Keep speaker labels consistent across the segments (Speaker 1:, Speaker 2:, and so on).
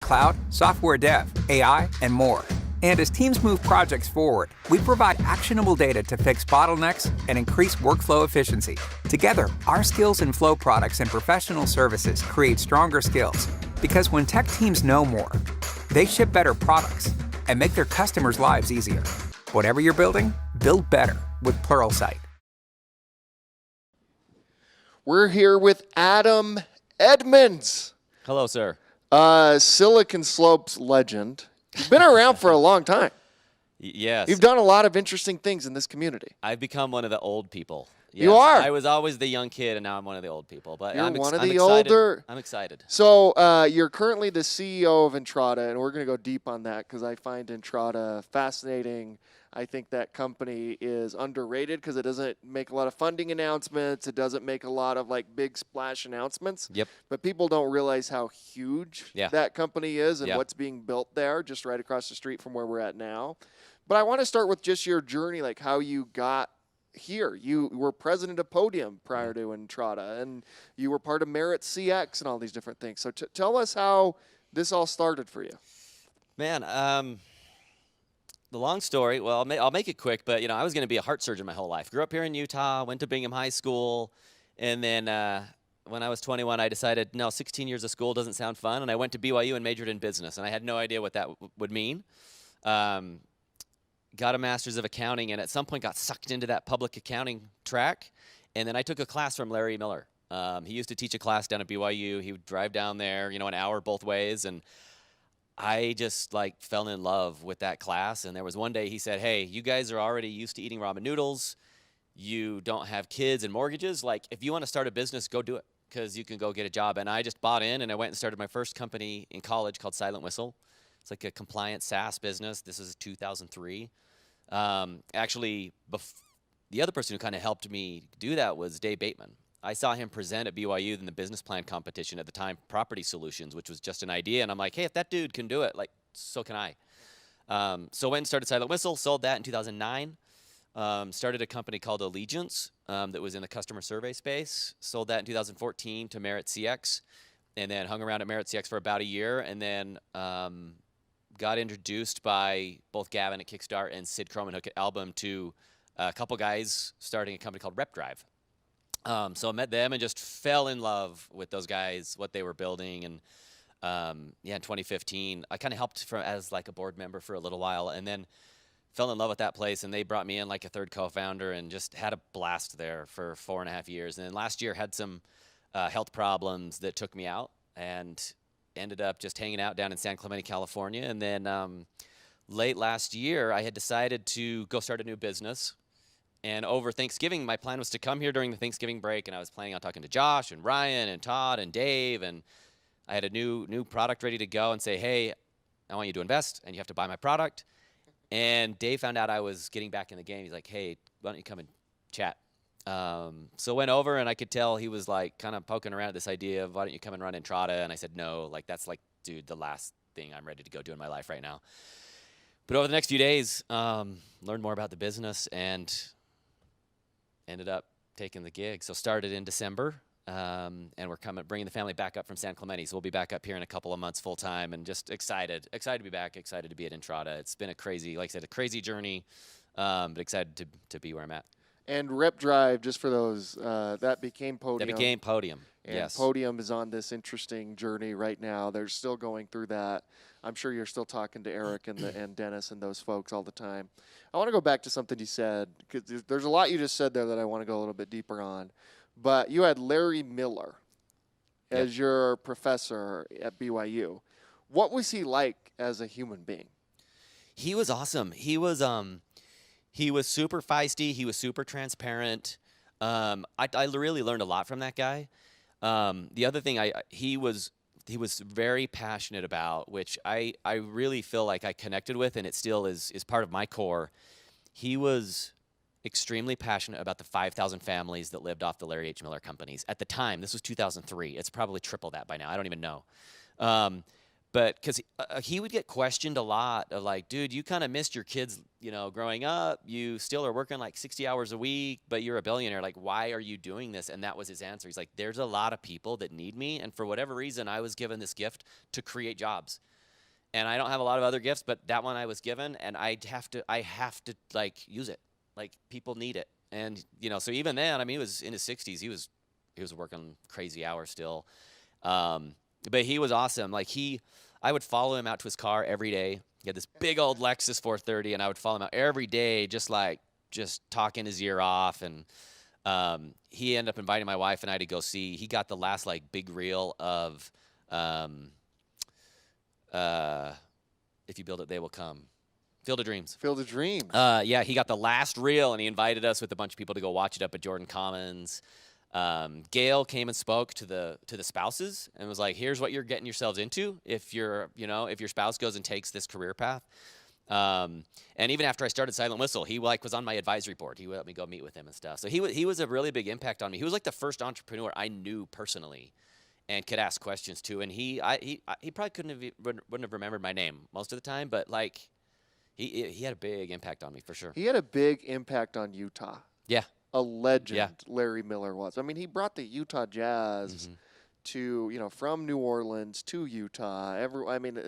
Speaker 1: cloud, software dev, AI, and more. And as teams move projects forward, we provide actionable data to fix bottlenecks and increase workflow efficiency. Together, our skills and flow products and professional services create stronger skills. Because when tech teams know more, they ship better products and make their customers' lives easier. Whatever you're building, build better with Pluralsight.
Speaker 2: We're here with Adam Edmunds.
Speaker 3: Hello, sir.
Speaker 2: Silicon Slopes legend. You've been around for a long time.
Speaker 3: Yes.
Speaker 2: You've done a lot of interesting things in this community.
Speaker 3: I've become one of the old people. Yes.
Speaker 2: You are.
Speaker 3: I was always the young kid, and now I'm one of the old people. But
Speaker 2: You're
Speaker 3: I'm
Speaker 2: one of the
Speaker 3: excited.
Speaker 2: older.
Speaker 3: I'm excited.
Speaker 2: So you're currently the CEO of Entrata, and we're going to go deep on that because I find Entrata fascinating. I think that company is underrated because it doesn't make a lot of funding announcements. It doesn't make a lot of like big splash announcements.
Speaker 3: Yep.
Speaker 2: But people don't realize how huge that company is and
Speaker 3: Yeah.
Speaker 2: what's being built there just right across the street from where we're at now. But I want to start with just your journey, like how you got here. You were president of Podium prior to Entrata, and you were part of Merit CX and all these different things. So tell us how this all started for you.
Speaker 3: Man, the long story, well, I'll make it quick, but, I was going to be a heart surgeon my whole life. Grew up here in Utah, went to Bingham High School, and then when I was 21, I decided, no, 16 years of school doesn't sound fun, and I went to BYU and majored in business, and I had no idea what that would mean. Got a master's of accounting, and at some point got sucked into that public accounting track, and then I took a class from Larry Miller. He used to teach a class down at BYU. He would drive down there, an hour both ways, and I just fell in love with that class. And there was one day he said, hey, you guys are already used to eating ramen noodles. You don't have kids and mortgages. If you want to start a business, go do it because you can go get a job. And I just bought in, and I went and started my first company in college called Silent Whistle. It's like a compliant SaaS business. This is 2003. Actually, the other person who kind of helped me do that was Dave Bateman. I saw him present at BYU in the business plan competition at the time, Property Solutions, which was just an idea. And I'm like, hey, if that dude can do it, so can I. So I went and started Silent Whistle, sold that in 2009. Started a company called Allegiance that was in the customer survey space. Sold that in 2014 to Merit CX, and then hung around at Merit CX for about a year, and then got introduced by both Gavin at Kickstart and Sid Cromanhook at Album to a couple guys starting a company called Rep Drive. So I met them and just fell in love with those guys, what they were building. And in 2015, I kind of helped as a board member for a little while, and then fell in love with that place. And they brought me in like a third co-founder and just had a blast there for 4.5 years. And then last year had some health problems that took me out, and ended up just hanging out down in San Clemente, California. And then late last year, I had decided to go start a new business. And over Thanksgiving, my plan was to come here during the Thanksgiving break, and I was planning on talking to Josh and Ryan and Todd and Dave, and I had a new product ready to go and say, hey, I want you to invest, and you have to buy my product. And Dave found out I was getting back in the game. He's like, hey, why don't you come and chat? So went over, and I could tell he was kind of poking around at this idea of why don't you come and run Entrata? And I said, no, that's dude, the last thing I'm ready to go do in my life right now. But over the next few days, learned more about the business and ended up taking the gig. So started in December, and we're bringing the family back up from San Clemente. So we'll be back up here in a couple of months full time, and just excited to be back, excited to be at Entrata. It's been a crazy journey, but excited to be where I'm at.
Speaker 2: And Rep Drive, just for those, that became Podium.
Speaker 3: That became Podium,
Speaker 2: and
Speaker 3: yes.
Speaker 2: Podium is on this interesting journey right now. They're still going through that. I'm sure you're still talking to Eric and Dennis and those folks all the time. I want to go back to something you said, because there's a lot you just said there that I want to go a little bit deeper on. But you had Larry Miller as your professor at BYU. What was he like as a human being?
Speaker 3: He was awesome. He was super feisty. He was super transparent. I really learned a lot from that guy. The other thing he was very passionate about, which I really feel like I connected with, and it still is part of my core. He was extremely passionate about the 5,000 families that lived off the Larry H. Miller companies. At the time, this was 2003. It's probably triple that by now. I don't even know. But because he would get questioned a lot of dude, you kind of missed your kids, growing up. You still are working 60 hours a week, but you're a billionaire. Why are you doing this? And that was his answer. He's like, there's a lot of people that need me. And for whatever reason, I was given this gift to create jobs. and I don't have a lot of other gifts, but that one I was given, and I have to like use it. Like people need it, and so even then, I mean, he was in his 60s. He was working crazy hours still, but he was awesome. Like I would follow him out to his car every day. He had this big old Lexus 430, and I would follow him out every day, just talking his ear off. And he ended up inviting my wife and I to go see. He got the last like big reel of If You Build It, They Will Come. Field of Dreams.
Speaker 2: Field of Dreams.
Speaker 3: Yeah, he got the last reel, and he invited us with a bunch of people to go watch it up at Jordan Commons. Gail came and spoke to the spouses and was like, "Here's what you're getting yourselves into if your spouse goes and takes this career path." And even after I started Silent Whistle, he was on my advisory board. He would let me go meet with him and stuff. So he was a really big impact on me. He was like the first entrepreneur I knew personally and could ask questions to. And he probably wouldn't have remembered my name most of the time, but like he had a big impact on me for sure.
Speaker 2: He had a big impact on Utah.
Speaker 3: Yeah.
Speaker 2: A legend,
Speaker 3: Yeah.
Speaker 2: Larry Miller was. I mean, he brought the Utah Jazz to, from New Orleans to Utah.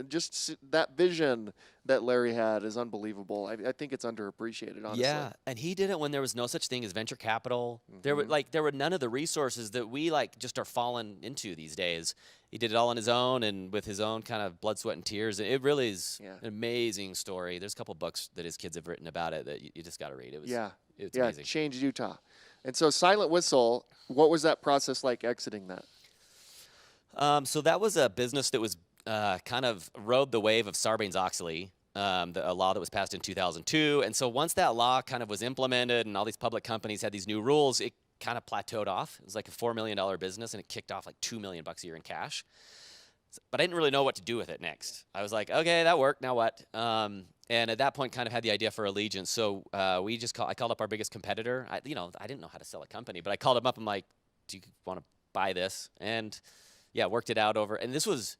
Speaker 2: Just that vision that Larry had is unbelievable. I think it's underappreciated, honestly.
Speaker 3: Yeah, and he did it when there was no such thing as venture capital. There were none of the resources that we just are falling into these days. He did it all on his own and with his own kind of blood, sweat, and tears. It really is an amazing story. There's a couple books that his kids have written about it that you just got to read. It's amazing.
Speaker 2: Changed Utah. And so Silent Whistle, what was that process like exiting that?
Speaker 3: So that was a business that was kind of rode the wave of Sarbanes-Oxley, a law that was passed in 2002. And so once that law kind of was implemented and all these public companies had these new rules, it kind of plateaued off. It was like a $4 million business, and it kicked off like $2 million a year in cash. But I didn't really know what to do with it next. I was like, okay, that worked. Now what? And at that point, kind of had the idea for Allegiance. So I called up our biggest competitor. I didn't know how to sell a company, but I called him up. I'm like, do you want to buy this? And yeah, worked it out over. And this was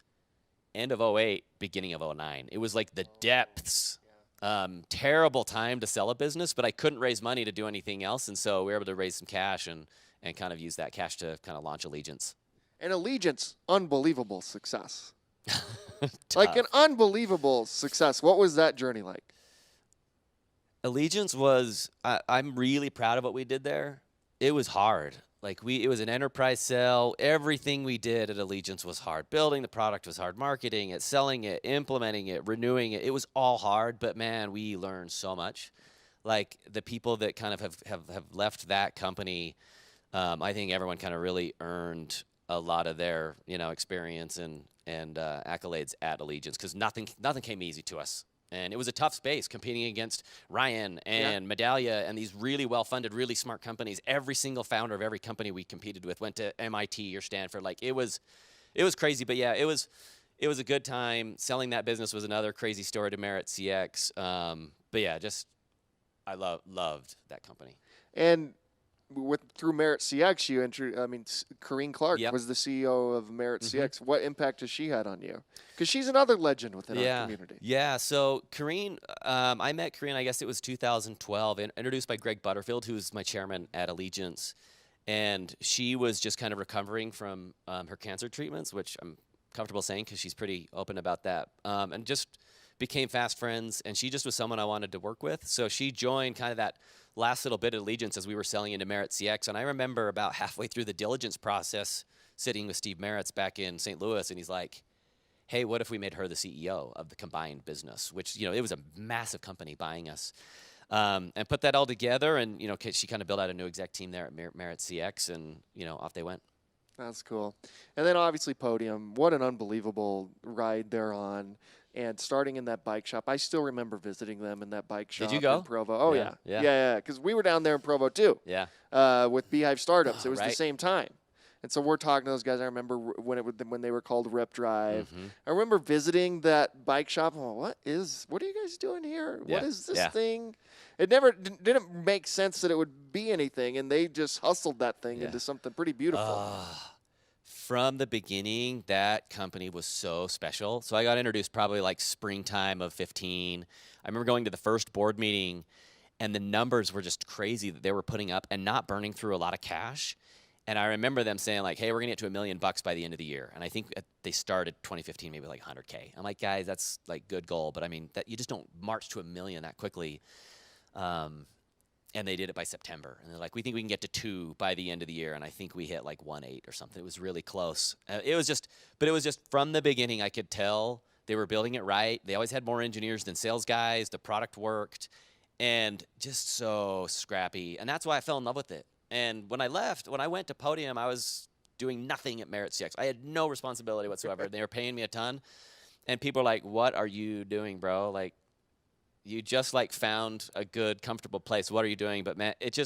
Speaker 3: end of 2008, beginning of 2009. It was like the depths. Terrible time to sell a business, but I couldn't raise money to do anything else. And so we were able to raise some cash and kind of use that cash to kind of launch Allegiance.
Speaker 2: And Allegiance, unbelievable success. Like an unbelievable success. What was that journey like?
Speaker 3: Allegiance was, I'm really proud of what we did there. It was hard. It was an enterprise sale. Everything we did at Allegiance was hard. Building the product was hard. Marketing it, selling it, implementing it, renewing it. It was all hard, but man, we learned so much. Like the people that kind of have left that company, I think everyone kind of really earned a lot of their, experience and accolades at Allegiance, because nothing came easy to us. And it was a tough space competing against Ryan and Medallia and these really well-funded, really smart companies. Every single founder of every company we competed with went to MIT or Stanford. It was crazy, but yeah, it was a good time. Selling that business was another crazy story to Merit CX. But yeah, I loved that company.
Speaker 2: And through Merit CX, Corrine Clark was the CEO of Merit CX. What impact has she had on you? Because she's another legend within our community.
Speaker 3: Yeah, so Corrine, I met Corine, I guess it was 2012, introduced by Greg Butterfield, who's my chairman at Allegiance. And she was just kind of recovering from her cancer treatments, which I'm comfortable saying because she's pretty open about that. And just became fast friends, and she just was someone I wanted to work with. So she joined kind of that last little bit of Allegiance as we were selling into Merit CX. And I remember about halfway through the diligence process sitting with Steve Meritz back in St. Louis, and he's like, hey, what if we made her the CEO of the combined business, which, it was a massive company buying us. And put that all together, and, she kind of built out a new exec team there at Merit CX, and, off they went.
Speaker 2: That's cool. And then obviously Podium, what an unbelievable ride they're on. And starting in that bike shop, I still remember visiting them in that bike shop.
Speaker 3: Did you go?
Speaker 2: In Provo. Oh, yeah. Because we were down there in Provo, too.
Speaker 3: Yeah.
Speaker 2: With Beehive Startups. It was
Speaker 3: right.
Speaker 2: the same time. And so we're talking to those guys. I remember when they were called Rip Drive. I remember visiting that bike shop. I'm like, what are you guys doing here?
Speaker 3: Yeah.
Speaker 2: What is this thing? It never didn't make sense that it would be anything, and they just hustled that thing into something pretty beautiful.
Speaker 3: From the beginning, that company was so special. So I got introduced probably springtime of 15. I remember going to the first board meeting, and the numbers were just crazy that they were putting up and not burning through a lot of cash. And I remember them saying like, hey, we're going to get to $1 million by the end of the year. And I think they started 2015, maybe like 100K. I'm like, guys, that's like good goal. But I mean, that you just don't march to $1 million that quickly. And they did it by September. And they're like, we think we can get to 2 by the end of the year. And I think we hit like 1.8 or something. It was really close. But it was just from the beginning, I could tell they were building it right. They always had more engineers than sales guys. The product worked and just so scrappy. And that's why I fell in love with it. And when I went to Podium, I was doing nothing at Merit CX. I had no responsibility whatsoever. They were paying me a ton. And people are like, what are you doing, bro? Like, you just like found a good, comfortable place. What are you doing? But man, it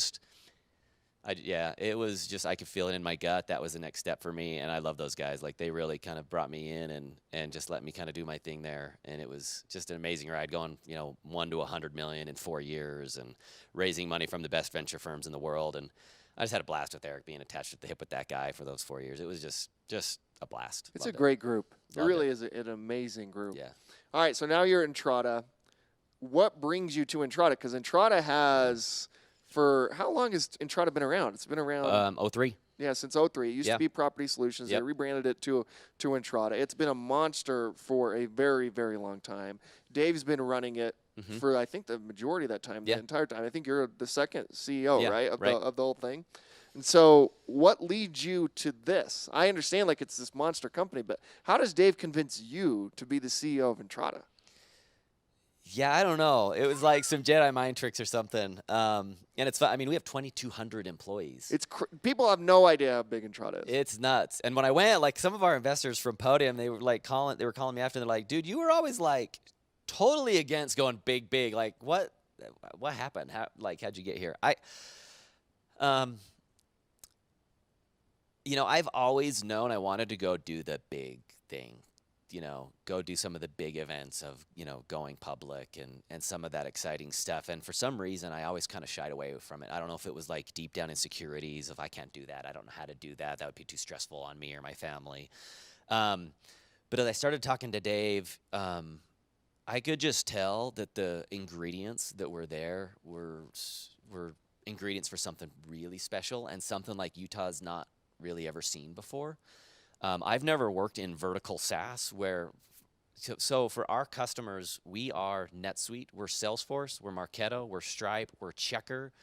Speaker 3: was just, I could feel it in my gut. That was the next step for me. And I love those guys. Like, they really kind of brought me in and just let me kind of do my thing there. And it was just an amazing ride, going, 1 to 100 million in 4 years and raising money from the best venture firms in the world. And I just had a blast with Eric, being attached at the hip with that guy for those 4 years. It was just a blast.
Speaker 2: It's a great group. It really is an amazing group.
Speaker 3: Yeah.
Speaker 2: All right, so now you're at Entrata. What brings you to Entrata? Because Entrata has, for how long has Entrata been around? It's been around
Speaker 3: 03.
Speaker 2: Yeah, since 03. It used to be Property Solutions.
Speaker 3: Yep.
Speaker 2: They rebranded it to Entrata. It's been a monster for a very, very long time. Dave's been running it for, I think, the majority of that time, the entire time. I think you're the second CEO, right, of the whole thing. And so what leads you to this? I understand, like, it's this monster company, but how does Dave convince you to be the CEO of Entrata?
Speaker 3: Yeah, I don't know. It was like some Jedi mind tricks or something. And it's fun. I mean, we have 2,200 employees.
Speaker 2: People have no idea how big Entrata is.
Speaker 3: It's nuts. And when I went, like, some of our investors from Podium, they were calling me after. They're like, dude, you were always like totally against going big. Like, what happened? How'd you get here? I've always known I wanted to go do the big thing. Go do some of the big events of, going public and some of that exciting stuff. And for some reason, I always kind of shied away from it. I don't know if it was like deep down insecurities of, I can't do that. I don't know how to do that. That would be too stressful on me or my family. But as I started talking to Dave, I could just tell that the ingredients that were there were ingredients for something really special and something like Utah's not really ever seen before. I've never worked in vertical SaaS so for our customers, we are NetSuite, we're Salesforce, we're Marketo, we're Stripe, we're Checker,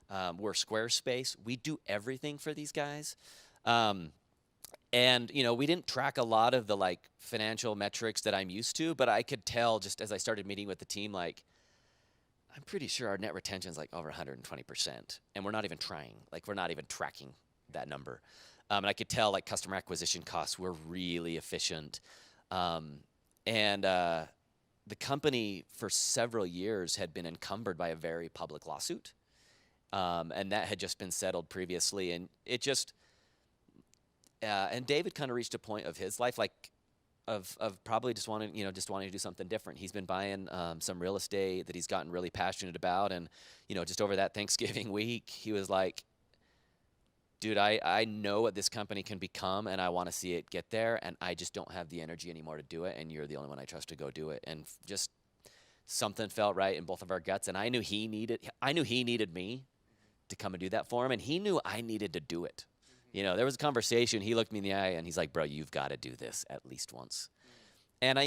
Speaker 3: we're Squarespace. We do everything for these guys. And, we didn't track a lot of the like financial metrics that I'm used to, but I could tell just as I started meeting with the team, like, I'm pretty sure our net retention is like over 120%. And we're not even trying, like, we're not even tracking that number. And I could tell, like, customer acquisition costs were really efficient. And the company for several years had been encumbered by a very public lawsuit. And that had just been settled previously. And it just, and David kind of reached a point of his life, like, of probably just wanting to do something different. He's been buying some real estate that he's gotten really passionate about. And, just over that Thanksgiving week, he was like, dude, I know what this company can become, and I want to see it get there, and I just don't have the energy anymore to do it, and you're the only one I trust to go do it. And just something felt right in both of our guts, and I knew he needed me to come and do that for him, and he knew I needed to do it. There was a conversation. He looked me in the eye, and he's like, bro, you've got to do this at least once. And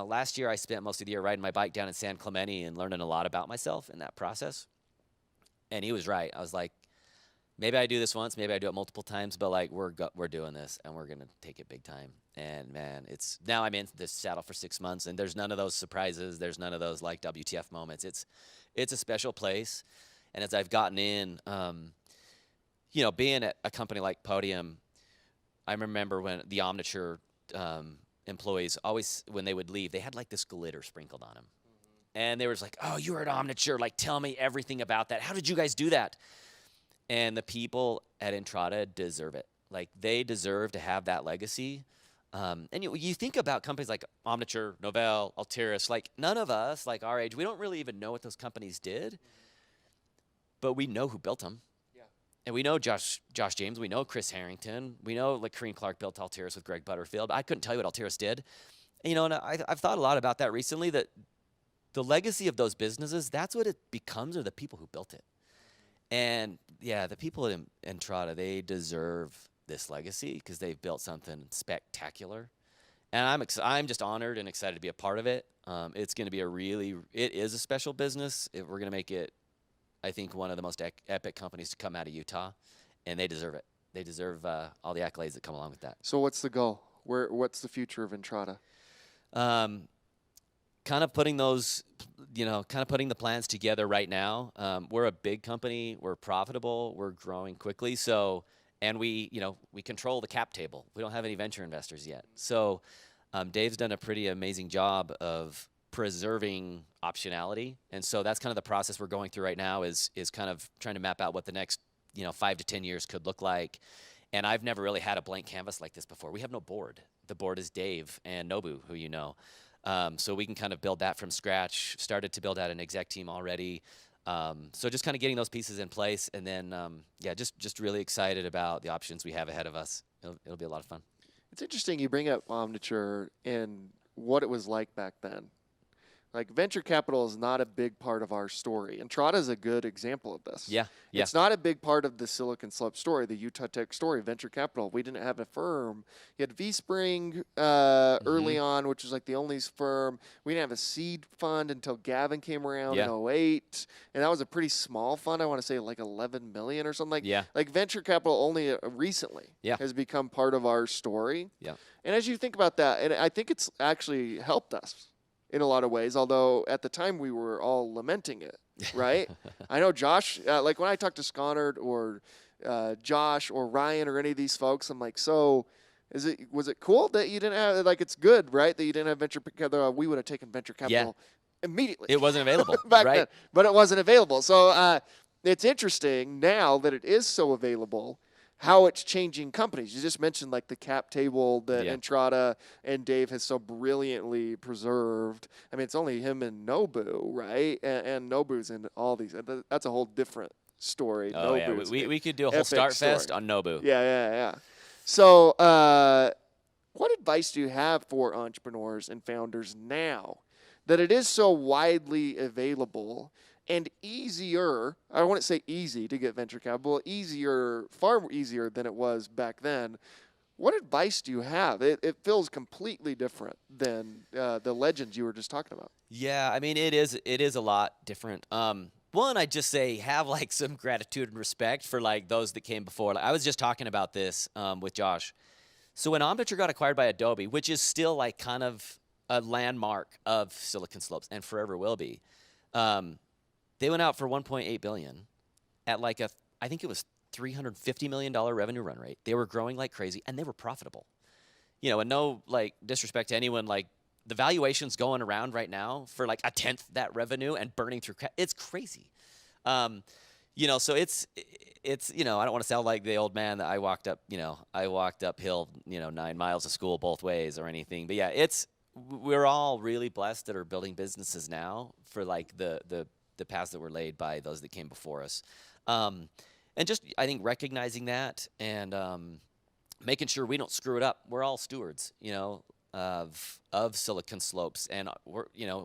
Speaker 3: last year I spent most of the year riding my bike down in San Clemente and learning a lot about myself in that process. And he was right. I was like, maybe I do this once, maybe I do it multiple times, but like we're doing this and we're gonna take it big time. And man, now I'm in this saddle for 6 months, and there's none of those surprises. There's none of those like WTF moments. It's a special place. And as I've gotten in, being at a company like Podium, I remember when the Omniture employees always, when they would leave, they had like this glitter sprinkled on them, and they were just like, "Oh, you were at Omniture. Like, tell me everything about that. How did you guys do that?" And the people at Entrata deserve it. Like, they deserve to have that legacy. And you think about companies like Omniture, Novell, Altiris, like none of us, like our age, we don't really even know what those companies did, but we know who built them. Yeah. And we know Josh James, we know Chris Harrington, we know like Kareem Clark built Altiris with Greg Butterfield. I couldn't tell you what Altiris did. And, and I've thought a lot about that recently, that the legacy of those businesses, that's what it becomes, are the people who built it. And the people in Entrata, they deserve this legacy because they've built something spectacular. And I'm just honored and excited to be a part of it. It's going to be it is a special business. We're going to make it, I think, one of the most epic companies to come out of Utah, and they deserve it. They deserve all the accolades that come along with that.
Speaker 2: So what's the goal? What's the future of Entrata?
Speaker 3: Kind of putting the plans together right now. We're a big company. We're profitable. We're growing quickly. So, and we control the cap table. We don't have any venture investors yet. So, Dave's done a pretty amazing job of preserving optionality. And so that's kind of the process we're going through right now is kind of trying to map out what the next, 5 to 10 years could look like. And I've never really had a blank canvas like this before. We have no board. The board is Dave and Nobu, who you know. So we can kind of build that from scratch. Started to build out an exec team already. So just kind of getting those pieces in place, and then just really excited about the options we have ahead of us. It'll be a lot of fun.
Speaker 2: It's interesting you bring up Omniture and what it was like back then. Like, venture capital is not a big part of our story. Entrata is a good example of this.
Speaker 3: Yeah.
Speaker 2: It's not a big part of the Silicon Slope story, the Utah Tech story, venture capital. We didn't have a firm. You had V-Spring early on, which was like the only firm. We didn't have a seed fund until Gavin came around in 2008. And that was a pretty small fund. I want to say like 11 million or something. Like venture capital only recently has become part of our story.
Speaker 3: Yeah.
Speaker 2: And as you think about that, and I think it's actually helped us in a lot of ways, although at the time we were all lamenting it, right? I know Josh, like when I talk to Sconard or Josh or Ryan or any of these folks, I'm like, so was it cool that you didn't have, like, it's good, right, that you didn't have venture capital? We would have taken venture capital immediately.
Speaker 3: It wasn't available,
Speaker 2: back
Speaker 3: right?
Speaker 2: then, but it wasn't available. So it's interesting now that it is so available, how it's changing companies. You just mentioned like the cap table that Entrata and Dave has so brilliantly preserved. I mean, it's only him and Nobu, right? And Nobu's in all these. That's a whole different story.
Speaker 3: Oh,
Speaker 2: Nobu's
Speaker 3: we could do a whole Start Fest on Nobu.
Speaker 2: Yeah. So what advice do you have for entrepreneurs and founders now that it is so widely available and easier? I wouldn't say easy to get venture capital, far easier than it was back then. What advice do you have? It feels completely different than the legends you were just talking about.
Speaker 3: Yeah, I mean, it is a lot different. One, I'd just say have like some gratitude and respect for like those that came before. Like, I was just talking about this with Josh. So when Omniture got acquired by Adobe, which is still like kind of a landmark of Silicon Slopes and forever will be, they went out for $1.8 billion at like I think it was $350 million revenue run rate. They were growing like crazy, and they were profitable. And no like disrespect to anyone, like the valuations going around right now for like a tenth that revenue and burning through it's crazy. So it's I don't want to sound like the old man that I walked uphill 9 miles to school both ways or anything. But yeah, we're all really blessed that are building businesses now for like the paths that were laid by those that came before us. And just, I think, recognizing that and making sure we don't screw it up. We're all stewards, of Silicon Slopes. And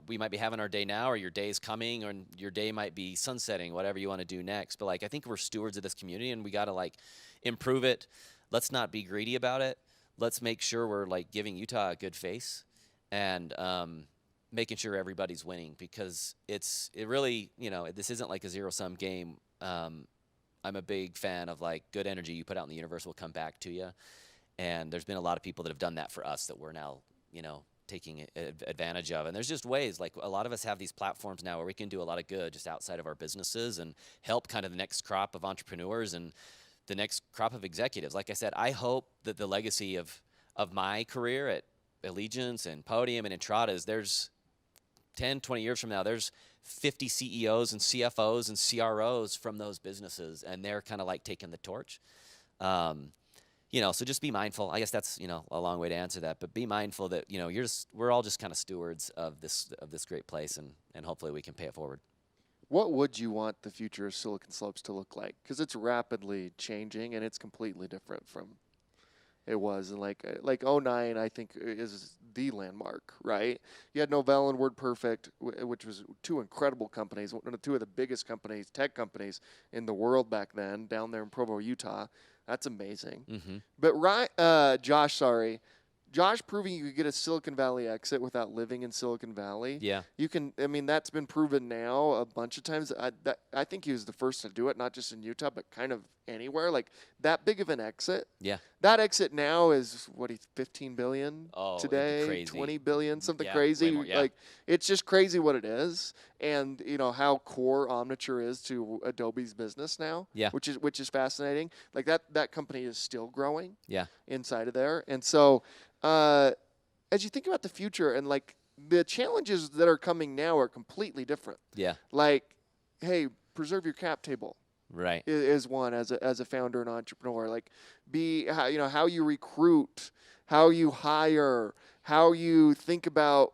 Speaker 3: we might be having our day now, or your day's coming, or your day might be sunsetting, whatever you want to do next. But like, I think we're stewards of this community, and we got to like improve it. Let's not be greedy about it. Let's make sure we're like giving Utah a good face and making sure everybody's winning, because it really, this isn't like a zero-sum game. I'm a big fan of like good energy you put out in the universe will come back to you. And there's been a lot of people that have done that for us that we're now, taking advantage of. And there's just ways, like a lot of us have these platforms now where we can do a lot of good just outside of our businesses and help kind of the next crop of entrepreneurs and the next crop of executives. Like I said, I hope that the legacy of my career at Allegiance and Podium and Entrata is there's 10, 20 years from now, there's 50 CEOs and CFOs and CROs from those businesses, and they're kind of like taking the torch. So just be mindful. I guess that's, a long way to answer that, but be mindful that, we're all just kind of stewards of this great place, and hopefully we can pay it forward.
Speaker 2: What would you want the future of Silicon Slopes to look like? Because it's rapidly changing, and it's completely different from it was. And like '09, I think is the landmark, right? You had Novell and WordPerfect, which was two incredible companies, two of the biggest companies, tech companies in the world back then, down there in Provo, Utah. That's amazing.
Speaker 3: Mm-hmm.
Speaker 2: But Josh proving you could get a Silicon Valley exit without living in Silicon Valley.
Speaker 3: Yeah.
Speaker 2: You can. I mean, that's been proven now a bunch of times. I think he was the first to do it, not just in Utah, but kind of anywhere. Like that big of an exit.
Speaker 3: Yeah.
Speaker 2: That exit now is what, 15 billion today,
Speaker 3: crazy.
Speaker 2: 20 billion, something
Speaker 3: Yeah,
Speaker 2: crazy.
Speaker 3: way more, yeah.
Speaker 2: Like it's just crazy what it is, and how core Omniture is to Adobe's business now.
Speaker 3: Yeah.
Speaker 2: Which is fascinating. Like that company is still growing.
Speaker 3: Yeah.
Speaker 2: Inside of there, and so. As you think about the future and like the challenges that are coming now are completely different.
Speaker 3: Yeah.
Speaker 2: Like, hey, preserve your cap table.
Speaker 3: Right.
Speaker 2: Is one as a founder and entrepreneur. Like, how you recruit, how you hire, how you think about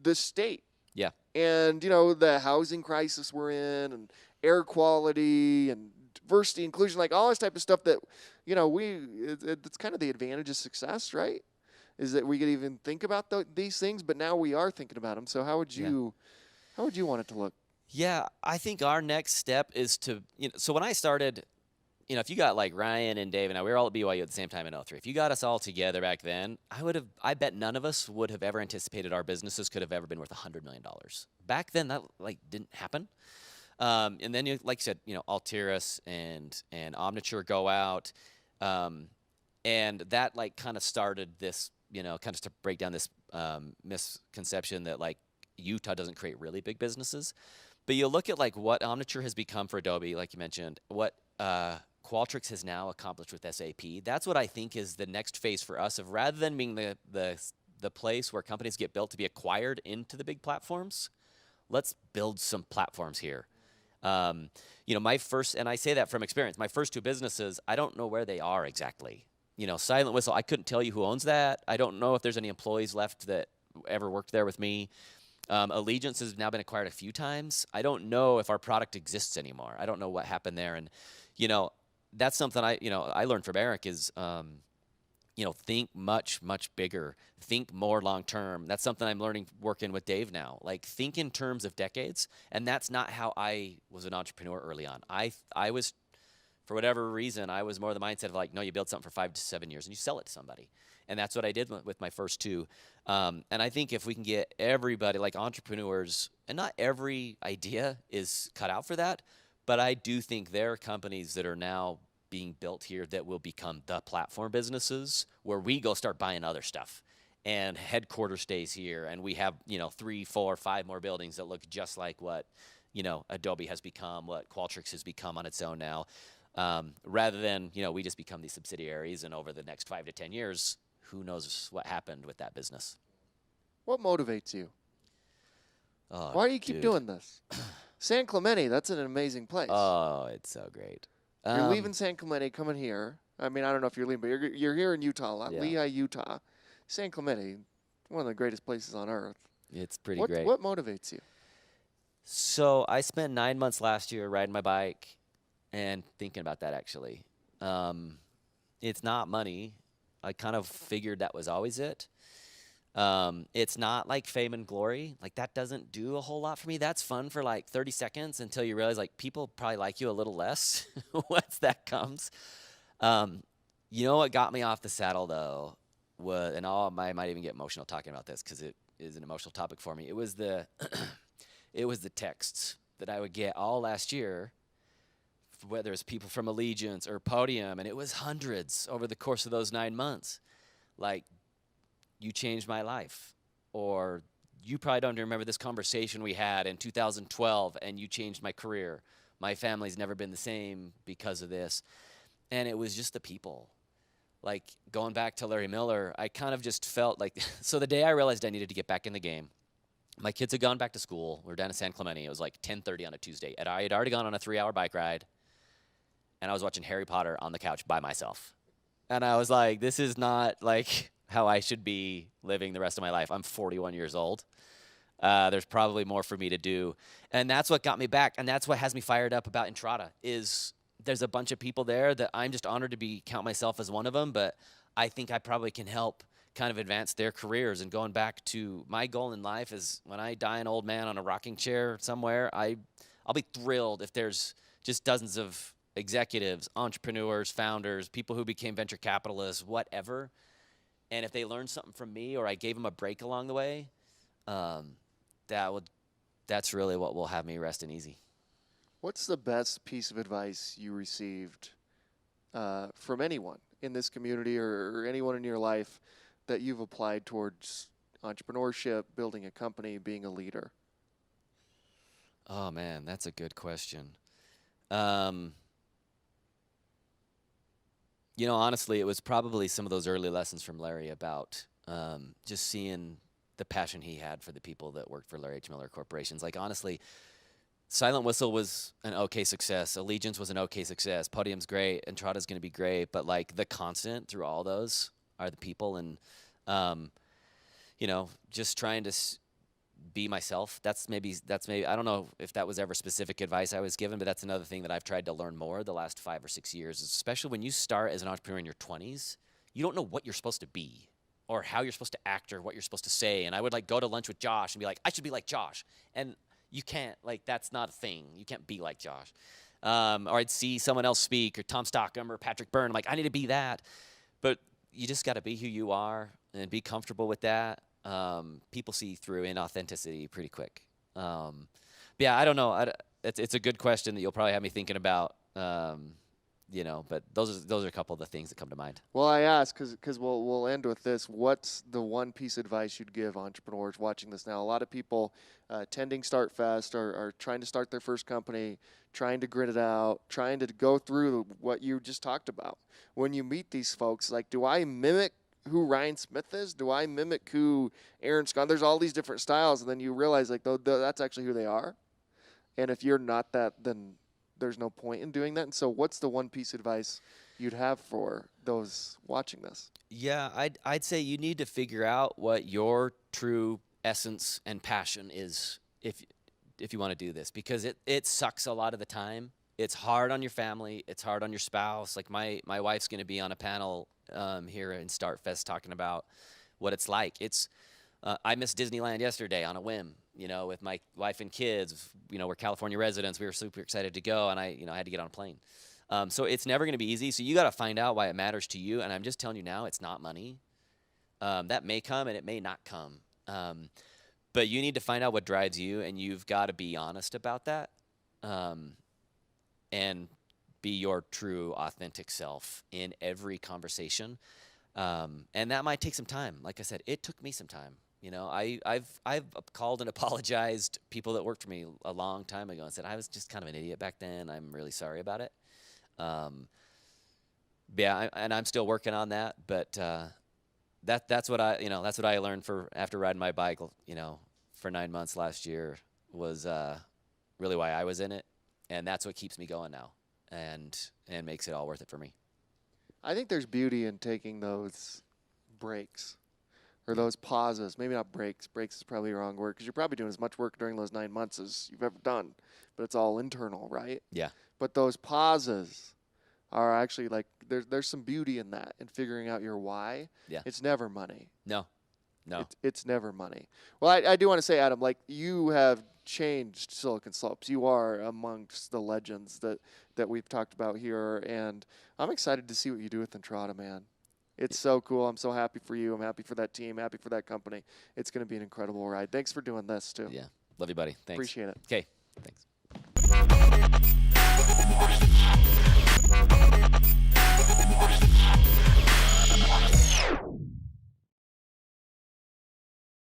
Speaker 2: the state.
Speaker 3: Yeah.
Speaker 2: And the housing crisis we're in, and air quality, and diversity, inclusion, like all this type of stuff that, it's kind of the advantage of success, right? Is that we could even think about these things, but now we are thinking about them. So how would you want it to look?
Speaker 3: Yeah, I think our next step is to, so when I started, if you got like Ryan and Dave and I, we were all at BYU at the same time in '03. If you got us all together back then, I bet none of us would have ever anticipated our businesses could have ever been worth $100 million. Back then, that didn't happen. And then, like you said, Altiris and Omniture go out, and that kind of started this, kind of to break down this misconception that Utah doesn't create really big businesses. But you look at what Omniture has become for Adobe, like you mentioned, what Qualtrics has now accomplished with SAP. That's what I think is the next phase for us, of rather than being the place where companies get built to be acquired into the big platforms, let's build some platforms here. My first, and I say that from experience, my first two businesses, I don't know where they are exactly. Silent Whistle, I couldn't tell you who owns that. I don't know if there's any employees left that ever worked there with me. Allegiance has now been acquired a few times. I don't know if our product exists anymore. I don't know what happened there. And, that's something I learned from Eric is, think much, much bigger. Think more long term. That's something I'm learning working with Dave now. Think in terms of decades. And that's not how I was an entrepreneur early on. I was, for whatever reason, I was more the mindset of no, you build something for 5 to 7 years and you sell it to somebody. And that's what I did with my first two. And I think if we can get everybody, entrepreneurs, and not every idea is cut out for that, but I do think there are companies that are now being built here that will become the platform businesses where we go start buying other stuff. And headquarters stays here, and we have 3, 4, 5 more buildings that look just like what Adobe has become, what Qualtrics has become on its own now, rather than we just become these subsidiaries, and over the next 5 to 10 years, who knows what happened with that business.
Speaker 2: What motivates you?
Speaker 3: Oh,
Speaker 2: why do you keep
Speaker 3: dude.
Speaker 2: doing this? San Clemente, that's an amazing place.
Speaker 3: Oh, it's so great.
Speaker 2: You're leaving San Clemente, coming here. I mean, I don't know if you're leaving, but you're here in Utah a lot.
Speaker 3: Yeah.
Speaker 2: Lehigh, Utah. San Clemente, one of the greatest places on earth.
Speaker 3: It's pretty great.
Speaker 2: What motivates you?
Speaker 3: So I spent 9 months last year riding my bike and thinking about that, actually. It's not money. I kind of figured that was always it. It's not like fame and glory. That doesn't do a whole lot for me. That's fun for 30 seconds until you realize people probably like you a little less once that comes. What got me off the saddle though was, and I might even get emotional talking about this because it is an emotional topic for me. It was the texts that I would get all last year, whether it's people from Allegiance or Podium, and it was hundreds over the course of those 9 months. You changed my life, or you probably don't remember this conversation we had in 2012, and you changed my career. My family's never been the same because of this. And it was just the people. Going back to Larry Miller, I kind of just felt so the day I realized I needed to get back in the game, my kids had gone back to school. We were down in San Clemente. It was 10:30 on a Tuesday. And I had already gone on a 3-hour bike ride, and I was watching Harry Potter on the couch by myself. And I was like, this is not how I should be living the rest of my life. I'm 41 years old. There's probably more for me to do. And that's what got me back. And that's what has me fired up about Entrata is there's a bunch of people there that I'm just honored to count myself as one of them. But I think I probably can help kind of advance their careers. And going back to my goal in life is when I die an old man on a rocking chair somewhere, I'll be thrilled if there's just dozens of executives, entrepreneurs, founders, people who became venture capitalists, whatever. And if they learned something from me or I gave them a break along the way, that's really what will have me resting easy.
Speaker 2: What's the best piece of advice you received from anyone in this community or anyone in your life that you've applied towards entrepreneurship, building a company, being a leader?
Speaker 3: Oh, man, that's a good question. Honestly, it was probably some of those early lessons from Larry about just seeing the passion he had for the people that worked for Larry H. Miller Corporations. Like, honestly, Silent Whistle was an okay success. Allegiance was an okay success. Podium's great. Entrata's going to be great. But, like, the constant through all those are the people. And, just trying to be myself. That's maybe, I don't know if that was ever specific advice I was given, but that's another thing that I've tried to learn more the last 5 or 6 years, especially when you start as an entrepreneur in your 20s. You don't know what you're supposed to be or how you're supposed to act or what you're supposed to say. And I would, like, go to lunch with Josh and be like, I should be like Josh. And you can't, like, that's not a thing. You can't be like Josh. Or I'd see someone else speak, or Tom Stockham or Patrick Byrne. I'm like, I need to be that. But you just got to be who you are and be comfortable with that. People see through inauthenticity pretty quick. Yeah, I don't know. It's a good question that you'll probably have me thinking about. But those are a couple of the things that come to mind.
Speaker 2: Well, I ask because we'll end with this. What's the one piece of advice you'd give entrepreneurs watching this now? A lot of people attending Start Fest are trying to start their first company, trying to grit it out, trying to go through what you just talked about. When you meet these folks, like, do I mimic who Ryan Smith is? Do I mimic who Aaron Scott? There's all these different styles, and then you realize, like, that's actually who they are. And if you're not that, then there's no point in doing that. And so what's the one piece of advice you'd have for those watching this?
Speaker 3: Yeah, I'd say you need to figure out what your true essence and passion is if you want to do this, because it sucks a lot of the time. It's hard on your family. It's hard on your spouse. Like, my wife's going to be on a panel here in Start Fest talking about what it's like. I missed Disneyland yesterday on a whim, with my wife and kids. We're California residents. We were super excited to go, and I had to get on a plane. So it's never going to be easy. So you got to find out why it matters to you. And I'm just telling you now, it's not money. That may come and it may not come. But you need to find out what drives you, and you've got to be honest about that, and be your true, authentic self in every conversation. And that might take some time. Like I said, it took me some time. I've called and apologized people that worked for me a long time ago and said, I was just kind of an idiot back then. I'm really sorry about it. And I'm still working on that. But that's what I learned after riding my bike, for 9 months last year, was really why I was in it. And that's what keeps me going now and makes it all worth it for me.
Speaker 2: I think there's beauty in taking those breaks or those pauses. Maybe not breaks. Breaks is probably the wrong word, because you're probably doing as much work during those 9 months as you've ever done, but it's all internal, right?
Speaker 3: Yeah.
Speaker 2: But those pauses are actually, like, there's some beauty in that, and figuring out your why.
Speaker 3: Yeah.
Speaker 2: It's never money.
Speaker 3: No.
Speaker 2: It's never money. Well, I do want to say, Adam, like, you have changed Silicon Slopes. You are amongst the legends that we've talked about here, and I'm excited to see what you do with Entrata, man. It's so cool. I'm so happy for you. I'm happy for that team, happy for that company. It's going to be an incredible ride. Thanks for doing this, too.
Speaker 3: Yeah. Love you, buddy. Thanks.
Speaker 2: Appreciate it.
Speaker 3: Okay. Thanks.